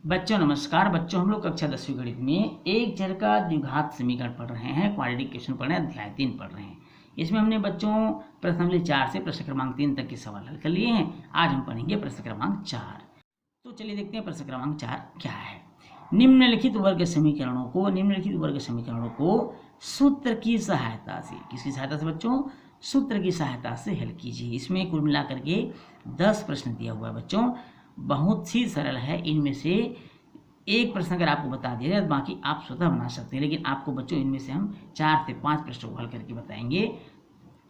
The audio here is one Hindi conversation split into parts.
बच्चों नमस्कार। बच्चों हम लोग कक्षा 10वीं गणित में एक चर का द्विघात समीकरण पढ़ रहे हैं, क्वाड्रेटिक इक्वेशन पढ़ रहे हैं, अध्याय 3 पढ़ रहे हैं। इसमें हमने बच्चों प्रश्न नंबर 4 से प्रश्न क्रमांक 3 तक के सवाल हल कर लिए हैं। आज हम पढ़ेंगे प्रश्न क्रमांक 4। तो चलिए देखते हैं प्रश्न क्रमांक 4 क्या है। निम्नलिखित वर्ग समीकरणों को सूत्र की सहायता से, किसकी सहायता से बच्चों? सूत्र की सहायता से हल कीजिए। इसमें कुल मिलाकर के 10 प्रश्न दिया हुआ है बच्चों, बहुत ही सरल है। इनमें से एक प्रश्न अगर आपको बता दिया जाए तो बाकी आप स्वतः बना सकते हैं, लेकिन आपको बच्चों इनमें से हम 4 से 5 प्रश्नों को हल करके बताएंगे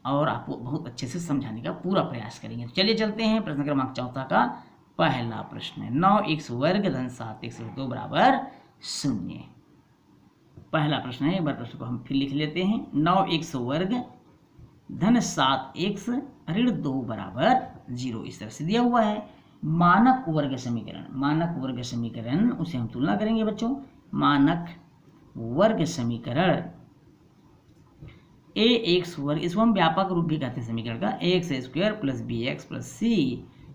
और आपको बहुत अच्छे से समझाने का पूरा प्रयास करेंगे। तो चलिए चलते हैं प्रश्न क्रमांक 4 का पहला प्रश्न है 9x वर्ग धन 7x 2 बराबर 0। पहला प्रश्न है, एक बार प्रश्न को हम फिर लिख लेते हैं। 9x वर्ग धन 7x ऋण 2 बराबर 0 इस तरह से दिया हुआ है। मानक वर्ग समीकरण उसे हम तुलना करेंगे बच्चों। मानक वर्ग समीकरण ax वर्ग, इसको हम व्यापक रूप भी कहते हैं समीकरण का, ax square plus bx plus c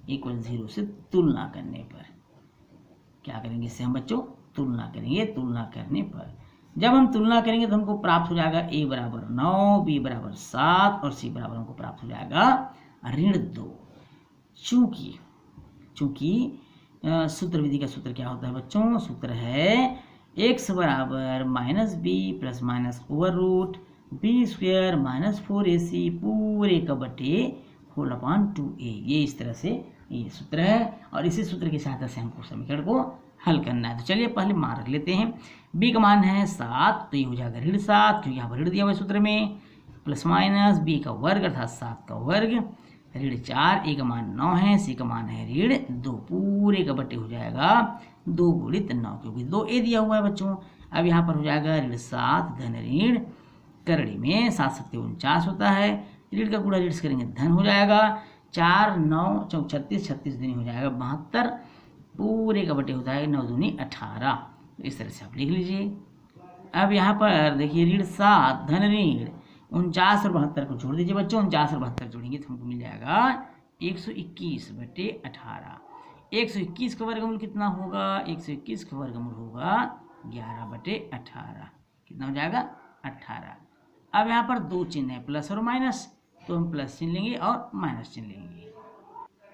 equal 0 से तुलना करने पर क्या करेंगे? इससे हम बच्चों तुलना करेंगे। तुलना करने पर जब हम तुलना करेंगे तो हमको प्राप्त हो जाएगा a बराबर 9, b बराबर 7 और c बराबर हमको प्राप्त हो जाएगा ऋण 2। चूंकि सूत्र विधि का सूत्र क्या होता है बच्चों? सूत्र है x बराबर minus B plus minus over root B square minus 4ac पूरे का बटे होल अपॉन 2a। ये इस तरह से ये सूत्र है और इसी सूत्र की सहायता से हमको समीकरण को हल करना है। तो चलिए पहले मान रख लेते हैं। b का मान है 7, तो ये हो जाएगा ऋण 7 क्योंकि यहाँ पर ऋण दिया हुआ है सूत्र में, प्लस माइनस b का वर्ग अर्थात 7 का वर्ग ऋण 4, a का मान 9 है, c का मान है ऋण 2 पूरे का बटे हो जाएगा 2 गुणित 9 क्योंकि 2a दिया हुआ है बच्चों। अब यहाँ पर हो जाएगा ऋण 7 धन ऋण करड़ी में 7 सत्ते 49 होता है, ऋण का गुणा ऋण से करेंगे धन हो जाएगा 4 9 चौक 36, 36 दूनी हो जाएगा 72 पूरे का बटे होता है 9 दूनी 18। तो इस तरह से आप लिख लीजिए। अब यहाँ पर देखिए ऋण 7 धन ऋण 49 और 72 को जोड़ दीजिए बच्चों। 49 और 72 जोड़ेंगे तो हमको मिल जाएगा 121 बटे 18। 121 का वर्गमूल कितना होगा? 121 का वर्गमूल होगा 11 बटे 18। कितना हो जाएगा? 18। अब यहाँ पर दो चिन्ह है प्लस और माइनस, तो हम प्लस चिन्ह लेंगे और माइनस चिन्ह लेंगे।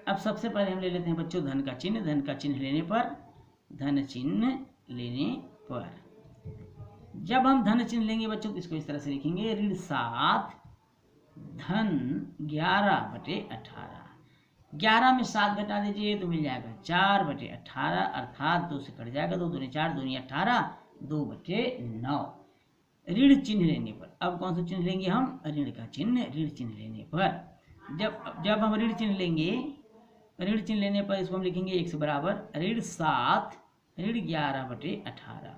अब सबसे पहले हम ले लेते हैं बच्चों धन का चिन्ह। धन का चिन्ह लेने पर जब हम धन चिन्ह लेंगे बच्चों तो इसको इस तरह से लिखेंगे ऋण 7 धन 11 बटे 18। 11 में 7 घटा दीजिए तो मिल जाएगा 4 बटे 18 अर्थात 2 से कट जाएगा 2 दूनी 4 दूनी 18 2 बटे 9। ऋण चिन्ह लेने पर अब कौन सा चिन्ह लेंगे हम? ऋण का चिन्ह। ऋण चिन्ह लेने पर जब हम ऋण चिन्ह लेंगे, ऋण चिन्ह लेने पर इसको हम लिखेंगे x बराबर ऋण 7 ऋण 11 बटे 18।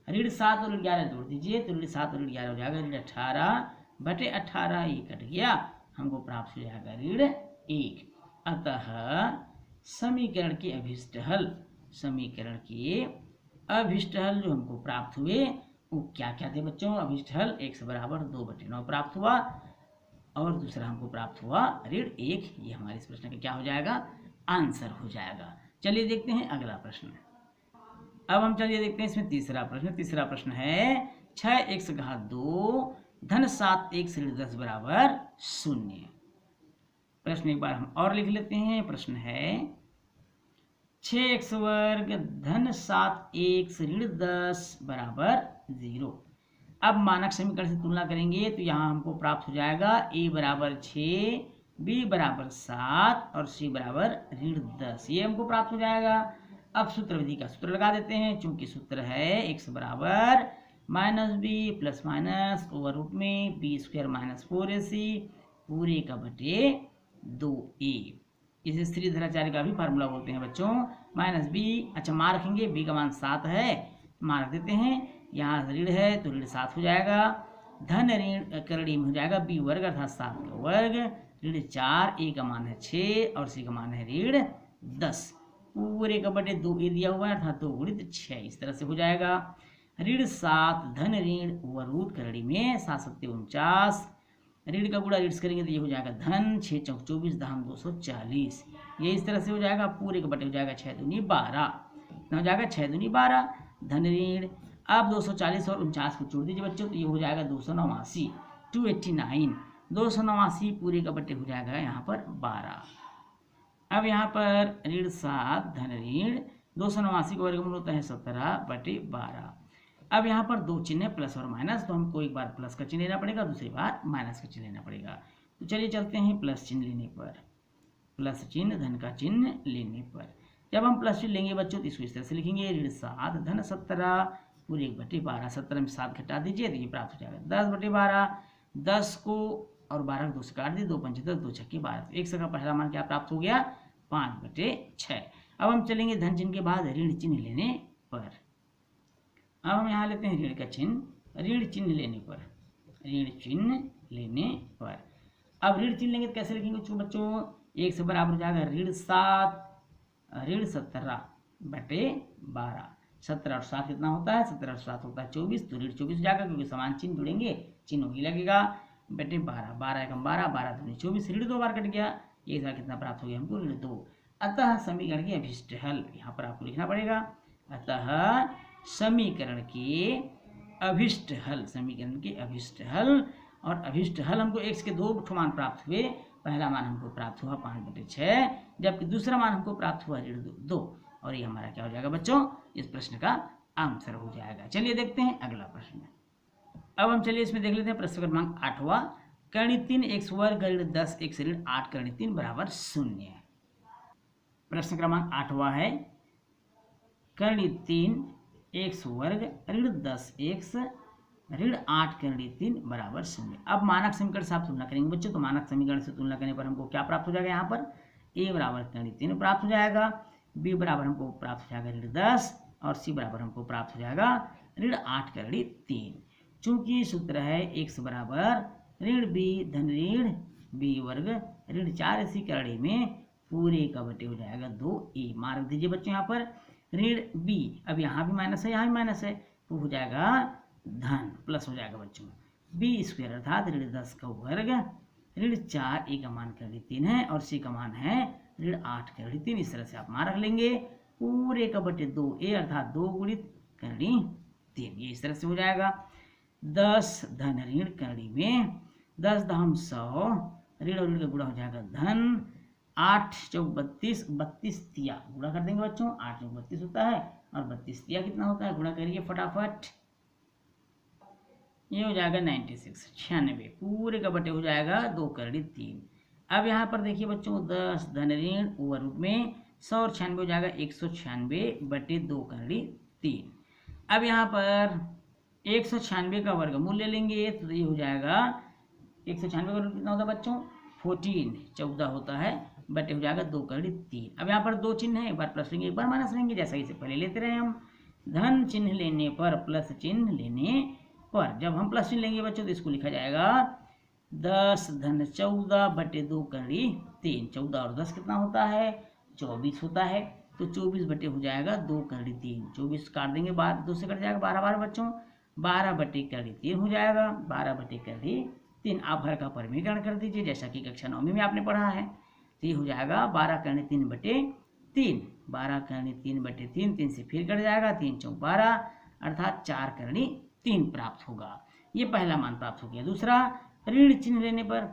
ऋण 7 और ऋण 11 जोड़ दीजिए तो ऋण 7 और ऋण 11 हो जाएगा ऋण 18 बटे 18। ये कट गया, हमको प्राप्त हो जाएगा ऋण 1। अतः समीकरण के अभिष्ट हल जो हमको प्राप्त हुए वो क्या क्या थे बच्चों? अभिष्ट हल x बराबर 2 बटे 9 प्राप्त हुआ और दूसरा हमको प्राप्त हुआ ऋण 1। ये हमारे इस प्रश्न का क्या हो जाएगा? आंसर हो जाएगा। चलिए देखते हैं अगला प्रश्न। अब हम चलिए देखते हैं इसमें तीसरा प्रश्न है 6x घात 2 धन 7x ऋण 10 बराबर 0। प्रश्न एक बार हम और लिख लेते हैं। प्रश्न है 6x वर्ग धन 7x ऋण 10 बराबर 0। अब मानक समीकरण से तुलना करेंगे तो यहाँ हमको प्राप्त हो जाएगा a बराबर 6, b बराबर 7 और c बराबर ऋण 10। ये हमको प्राप्त हो जाएगा। अब सूत्र विधि का सूत्र लगा देते हैं। चूंकि सूत्र है x बराबर minus B plus minus over root में बी स्क्वायर माइनस 4ac पूरे का बटे 2a। इसे श्रीधराचार्य का भी फार्मूला बोलते हैं बच्चों। माइनस बी, अच्छा मान रखेंगे, b का मान 7 है, मान रख देते हैं। यहाँ ऋण है तो ऋण 7 हो जाएगा, धन ऋण करड़ी में हो जाएगा b वर्ग अर्थात 7 का वर्ग ऋण 4, a का मान है 6 और c का मान है ऋण 10 पूरे का बटे 2a दिया हुआ है अर्थात 2 गुणित 6 इस तरह से हो जाएगा। ऋण 7 धन ऋण ओवर रूट करड़ी में 7 सत्ते 49 ऋण का गुणा ऋण से करेंगे तो ये हो जाएगा धन 6 चौक 24 दाम 240। ये इस तरह से हो जाएगा पूरे का बटे हो जाएगा 6 दूनी 12 कितना हो जाएगा 6 दूनी 12 धन ऋण। अब 240 और 49 को जोड़ दीजिए बच्चों, तो ये हो जाएगा 289 289 289 पूरे का बटे हो जाएगा यहाँ पर 12। अब यहाँ पर ऋण 7 धन ऋण 289 का वर्गमूल होता है 17/12। अब यहाँ पर दो चिन्ह है प्लस और माइनस, तो हमको एक बार प्लस का चिन्ह लेना पड़ेगा, दूसरी बार माइनस का चिन्ह लेना पड़ेगा। तो चलिए चलते हैं प्लस चिन्ह लेने पर, प्लस चिन्ह धन का चिन्ह लेने पर जब हम प्लस चिन्ह लेंगे बच्चों तो इसको इस तरह से लिखेंगे ऋण 7 धन 17 पूरे 1/12। 17 में 7 घटा दीजिए तो ये प्राप्त हो जाएगा 10/12। 10 को और 12 को 2 से काट दिए, 2 पंचे 10 2 छक्के 12, तो एक का पहला मान क्या प्राप्त हो गया 5/6। अब हम चलेंगे धन चिन्ह के बाद ऋण चिन्ह लेने पर। अब हम यहाँ लेते हैं ऋण का चिन्ह, ऋण चिन्ह लेने पर, ऋण चिन्ह लेने पर। अब ऋण चिन्ह लेंगे तो कैसे लिखेंगे बच्चों, एक से बराबर हो जाएगा ऋण 7 ऋण 17/12। 17 और 7 कितना होता है, 17 और 7 होता है 24, तो ऋण 24 हो जाएगा क्योंकि समान चिन्ह जुड़ेंगे, चिन्ह वही लगेगा बटे 12। 12 एकम 12 12 दूनी 24, ऋण 2 बार कट गया, एक बार कितना प्राप्त हो गया हमको ऋण 2। अतः समीकरण के अभिष्ट हल यहाँ पर आपको लिखना पड़ेगा, अतः समीकरण के अभिष्ट हल, समीकरण के अभिष्ट हल। और अभिष्ट हल हमको x के 2 मान प्राप्त हुए, पहला मान हमको प्राप्त हुआ 5/6, जबकि दूसरा मान हमको प्राप्त हुआ ऋण 2, और ये हमारा क्या हो जाएगा बच्चों, इस प्रश्न का आंसर हो जाएगा। चलिए देखते हैं अगला प्रश्न। अब हम चलिए इसमें देख लेते हैं प्रश्न क्रमांक 8वां, कर्ण 3 x वर्ग ऋण 10 x ऋण 8 कर्ण 3 बराबर 0। प्रश्न क्रमांक 8वां है कर्ण 3 x वर्ग ऋण 10 x ऋण 8 कर्ण 3 बराबर 0। अब मानक समीकरण से आप तुलना करेंगे बच्चों, तो मानक समीकरण से तुलना करने पर हमको क्या प्राप्त हो जाएगा, यहाँ पर a बराबर कर्ण 3 प्राप्त हो जाएगा, b बराबर हमको प्राप्त हो जाएगा ऋण 10 और c बराबर हमको प्राप्त हो जाएगा ऋण 8 कर्ण 3। चूंकि सूत्र है x बराबर ऋण b धन ऋण b वर्ग ऋण 4ac कर्ण में पूरे का बटे हो जाएगा 2a। मार्क दीजिए बच्चों यहाँ पर ऋण b, अब यहाँ भी माइनस है यहाँ भी माइनस है, तो हो जाएगा धन प्लस हो जाएगा बच्चों b² अर्थात ऋण 10 का वर्ग ऋण 4 a का मान कर्ण 3 है और c का मान है ऋण 8 कर्ण 3। इस तरह से आप मान रख लेंगे पूरे का बटे 2a अर्थात 2 गुणित कर्ण 3, ये इस तरह से हो जाएगा। 10 धन ऋण कर्ण में 10 दहम 100, ऋण और ऋण का गुणा हो जाएगा धन, 8 चौक 32 32 तिया गुणा कर देंगे बच्चों, 8 चौक 32 होता है और 32 तिया कितना होता है, गुणा करिए फटाफट, ये हो जाएगा 96 पूरे का बटे हो जाएगा 2 कर्ण 3। अब यहाँ पर देखिए बच्चों 10 धन ऋण ओवर रूप में 100 और 96 हो जाएगा 196/2 कर्ण 3। अब यहाँ पर 196 का वर्गमूल ले लेंगे तो ये हो जाएगा 196 का वर्गमूल कितना होता है बच्चों 14 होता है, बटे हो जाएगा 2 कर्ण 3। अब यहाँ पर दो चिन्ह है, एक बार प्लस लेंगे एक बार माइनस लेंगे, जैसा इसे पहले लेते रहे हम। धन चिन्ह लेने पर प्लस चिन्ह लेने पर, जब हम प्लस चिन्ह लेंगे बच्चों तो इसको लिखा जाएगा 10 धन 14/2 कर्ण 3। 14 और 10 कितना होता है 24 होता है, तो 24 बटे हो जाएगा 2 कर्ण 3। 24 काट देंगे 12 2 से कट जाएगा 12 12 बच्चों 12/3 हो जाएगा, 12/3। आप हर का परिमीकरण कर दीजिए जैसा कि कक्षा 9 में आपने पढ़ा है, तो ये हो जाएगा 12 कर्ण 3/3। 12 कर्ण 3/3, 3 से फिर कट जाएगा 3 चौक 12 अर्थात 4 कर्ण 3 प्राप्त होगा। ये पहला मान प्राप्त हो गया। दूसरा ऋण चिन्ह लेने पर,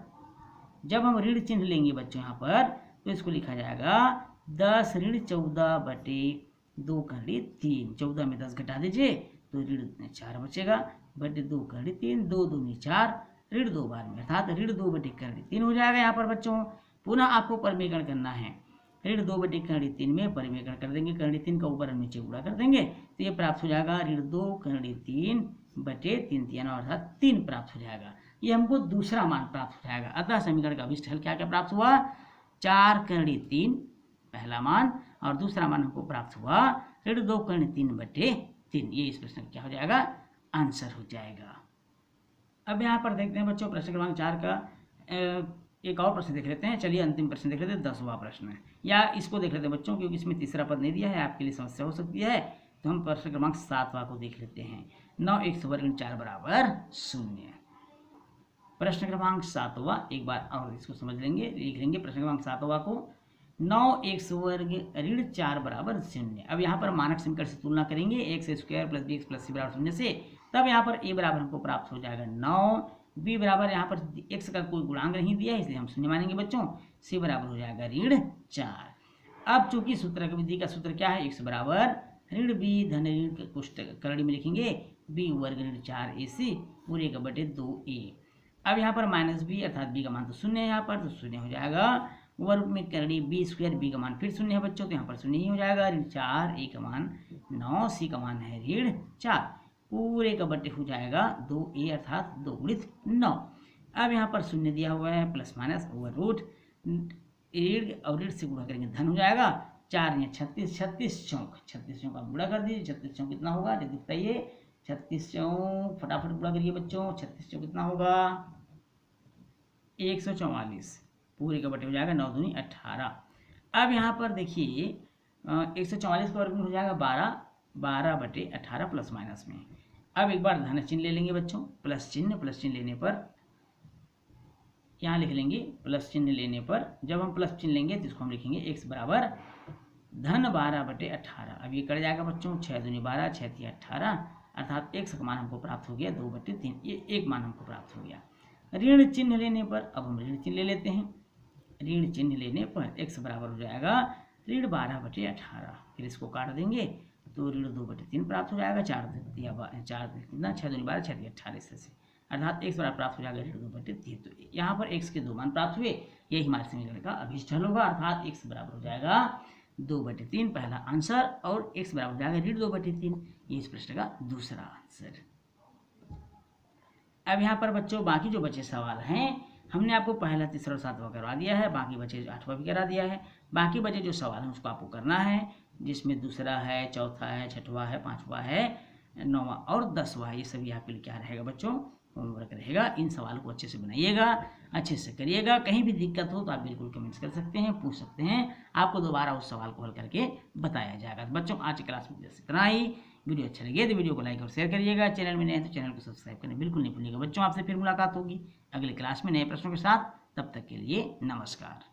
जब हम ऋण चिन्ह लेंगे बच्चों यहाँ पर तो इसको लिखा जाएगा 10 ऋण 14/2 कर्ण 3। 14 में 10 घटा दीजिए तो ऋण 4 बचेगा बटे 2 कर्ण 3, 2 दूनी 4, ऋण 2 बार में अर्थात ऋण 2/3 हो जाएगा। यहाँ पर बच्चों पुनः आपको परिमेकरण करना है, ऋण 2/3 में परिमेकरण कर देंगे, कर्ण 3 का ऊपर और नीचे गुणा कर देंगे तो ये प्राप्त हो जाएगा ऋण 2 कर्ण 3/3 अर्थात 3 प्राप्त हो जाएगा। ये हमको दूसरा मान प्राप्त हो जाएगा। अतः समीकरण का अभिष्ट हल क्या क्या प्राप्त हुआ 4 कर्ण 3 पहला मान, और दूसरा मान हमको प्राप्त हुआ ऋण 2 कर्ण 3/3। ये इस प्रश्न का क्या हो जाएगा आंसर हो जाएगा। अब यहाँ पर देखते हैं बच्चों प्रश्न क्रमांक 4 का एक और प्रश्न देख लेते हैं। चलिए अंतिम प्रश्न देख लेते हैं, 10वां प्रश्न है, या इसको देख लेते हैं बच्चों क्योंकि इसमें तीसरा पद नहीं दिया है, आपके लिए समस्या हो सकती है, तो हम प्रश्न क्रमांक 7वां को देख लेते हैं। 9x वर्ग ऋण 4 बराबर 0। प्रश्न क्रमांक 7वां एक बार और इसको समझ लेंगे, लिख लेंगे प्रश्न क्रमांक 7वां को। 9x वर्ग ऋण 4 बराबर 0। अब यहाँ पर मानक समीकरण से तुलना करेंगे x square plus bx plus c बराबर 0 से, तब यहाँ पर a बराबर हमको प्राप्त हो जाएगा 9, b बराबर यहाँ पर x का कोई गुणांक नहीं दिया है इसलिए हम शून्य मानेंगे बच्चों, c बराबर हो जाएगा ऋण 4। अब चूंकि सूत्र विधि का सूत्र क्या है, x बराबर ऋण b धन ऋण कोष्टक करड़ी में लिखेंगे b वर्ग ऋण 4ac पूरे का बटे 2a। अब यहाँ पर माइनस b अर्थात b का मान तो शून्य है, यहाँ पर तो शून्य हो जाएगा, वर्ग में करड़ी b स्क्वायर, b का मान फिर शून्य है बच्चों तो यहाँ पर शून्य ही हो जाएगा, ऋण 4, a का मान 9, c का मान है ऋण 4 पूरे का बटे हो जाएगा 2a अर्थात 2 गुणित 9। अब यहाँ पर शून्य दिया हुआ है, प्लस माइनस ओवर रूट ऋण और ऋण से गुणा करेंगे धन हो जाएगा, 4 या 36, 36 चौक आप गुणा कर दीजिए, 36 चौक कितना होगा जल्दी बताइए, 36 चौक फटाफट गुणा करिए बच्चों, 36 चौक कितना होगा 144 पूरे का बटे हो जाएगा 9 दूनी 18। अब यहाँ पर देखिए 144 का वर्गमूल हो जाएगा 12 बटे 18 प्लस माइनस में। अब एक बार धन चिन्ह ले लेंगे बच्चों, प्लस चिन्ह लेने पर यहाँ लिख लेंगे, प्लस चिन्ह लेने पर जब हम प्लस चिन्ह लेंगे तो इसको हम लिखेंगे x बराबर धन 12 बटे 18। अब ये कट जाएगा बच्चों, 6 दूनी 12, 6 तिया 18 अर्थात x का मान हमको प्राप्त हो गया 2 बटे 3, ये एक मान हमको प्राप्त हो गया। ऋण चिन्ह लेने पर अब हम ऋण चिन्ह ले लेते हैं, ऋण चिन्ह लेने पर x बराबर हो जाएगा ऋण 12 बटे 18, फिर इसको काट देंगे तो ऋण 2 बटे 3 प्राप्त हो जाएगा, 4 कितना 6 दूनी 12, 6 तिया 18 से अर्थात x बराबर प्राप्त हो जाएगा ऋण 2 बटे 3। तो यहाँ पर x के 2 मान प्राप्त हुए, यही हमारे समीकरण का अभीष्ट हल होगा अर्थात x बराबर हो जाएगा 2 बटे 3 पहला आंसर और x बराबर हो जाएगा ऋण 2 बटे 3, ये इस प्रश्न का दूसरा आंसर। अब यहाँ पर बच्चों बाकी जो बचे सवाल हैं हमने आपको पहला, तीसरा और सातवां करवा दिया है, बाकी बचे 8वां भी करा दिया है, बाकी बचे जो सवाल हैं उसको आपको करना है, जिसमें दूसरा है, चौथा है, छठवां है, 5वां है, 9वां और 10वां, ये सभी आपके लिए क्या रहेगा बच्चों होमवर्क रहेगा। इन सवालों को अच्छे से बनाइएगा, अच्छे से करिएगा, कहीं भी दिक्कत हो तो आप बिल्कुल कमेंट्स कर सकते हैं, पूछ सकते हैं, आपको दोबारा उस सवाल को हल करके बताया जाएगा। तो बच्चों आज की क्लास में इतना ही, वीडियो अच्छा लगे तो वीडियो को लाइक और शेयर करिएगा, चैनल में नए हैं तो चैनल को सब्सक्राइब करना बिल्कुल नहीं भूलिएगा। बच्चों आपसे फिर मुलाकात होगी अगली क्लास में नए प्रश्नों के साथ, तब तक के लिए नमस्कार।